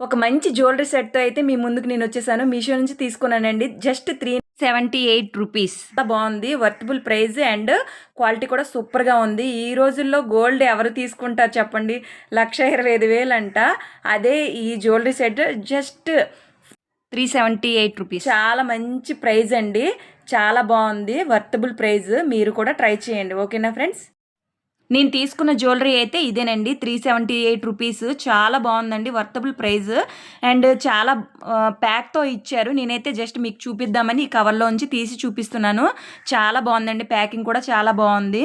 ఒక మంచి జ్యువెలరీ సెట్‌తో అయితే మీ ముందుకు నేనొచ్చేసాను. మీషో నుంచి తీసుకున్నానండి. Just 378 rupees. చాలా బావుంది. వర్తబుల్ ప్రైస్ అండ్ క్వాలిటీ కూడా సూపర్‌గా ఉంది. ఈ రోజుల్లో గోల్డ్ ఎవరు తీసుకుంటారు చెప్పండి? 1,25,000 అంట. అదే ఈ జ్యువెలరీ సెట్ జస్ట్ 378 రూపీస్. చాలా మంచి ప్రైస్ అండి. చాలా బావుంది. Worthable price. మీరు కూడా ట్రై చేయండి. ఓకేనా ఫ్రెండ్స్? నేను తీసుకున్న జ్యువెలరీ అయితే ఇదేనండి. 378 రూపీస్. చాలా బావుందండి. వర్తబుల్ ప్రైస్ అండ్ చాలా ప్యాక్‌తో ఇచ్చారు. నేనైతే జస్ట్ మీకు చూపిద్దామని ఈ కవర్‌లోంచి తీసి చూపిస్తున్నాను. చాలా బావుందండి. ప్యాకింగ్ కూడా చాలా బావుంది.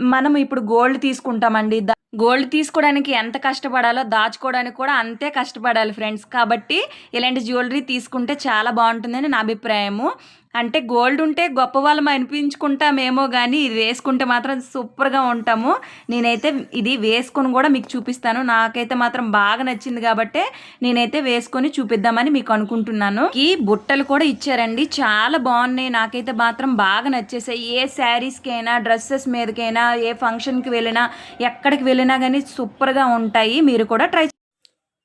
మనం ఇప్పుడు గోల్డ్ తీసుకుంటామండి. గోల్డ్ తీసుకోవడానికి ఎంత కష్టపడాలో దాచుకోవడానికి కూడా అంతే కష్టపడాలి ఫ్రెండ్స్. కాబట్టి ఇలాంటి జ్యువెలరీ తీసుకుంటే చాలా బావుంటుందని నా అభిప్రాయము. అంటే గోల్డ్ ఉంటే గొప్పవాళ్ళం అనిపించుకుంటామేమో గానీ, ఇది వేసుకుంటే మాత్రం సూపర్‌గా ఉంటాము. నేనైతే ఇది వేసుకొని గూడా మీకు చూపిస్తాను. నాకైతే మాత్రం బాగా నచ్చింది గాబట్టే నేనైతే వేసుకొని చూపిద్దామని మీకు అనుకుంటున్నాను. ఈ బుట్టలు కూడా ఇచ్చారండి. చాలా బావున్నాయి. నాకైతే మాత్రం బాగా నచ్చేసాయి. ఏ శారీస్‌కైనా, డ్రెసెస్ మీదకైనా, ఏ ఫంక్షన్‌కి వెళ్ళినా, ఎక్కడికి వెళ్ళినా గానీ సూపర్‌గా ఉంటాయి. మీరు కూడా ట్రై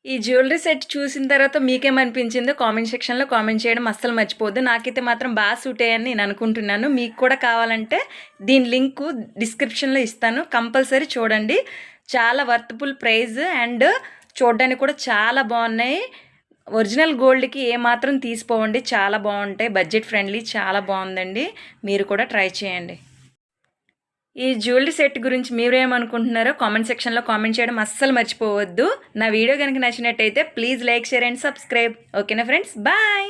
ఈ జ్యువెలరీ సెట్ చూసిన తర్వాత మీకేమనిపించిందో కామెంట్ సెక్షన్‌లో కామెంట్ చేయడం అస్సలు మర్చిపోవద్దు. నాకైతే మాత్రం బాగా సూట్ అయ్యాయని నేను అనుకుంటున్నాను. మీకు కూడా కావాలంటే దీని లింకు డిస్క్రిప్షన్‌లో ఇస్తాను. కంపల్సరీ చూడండి. చాలా వర్త్‌ఫుల్ ప్రైస్ అండ్ చూడడానికి కూడా చాలా బాగున్నాయి. ఒరిజినల్ గోల్డ్‌కి ఏమాత్రం తీసిపోవండి. చాలా బాగుంటాయి. బడ్జెట్ ఫ్రెండ్లీ చాలా బాగుందండి. మీరు కూడా ట్రై చేయండి. ఈ జ్యువెలరీ సెట్ గురించి మీరేమనుకుంటున్నారో కామెంట్ సెక్షన్‌లో కామెంట్ చేయడం అస్సలు మర్చిపోవద్దు. నా వీడియో గనుక నచ్చినట్టయితే please like, share and subscribe. ఓకేనా ఫ్రెండ్స్? బాయ్.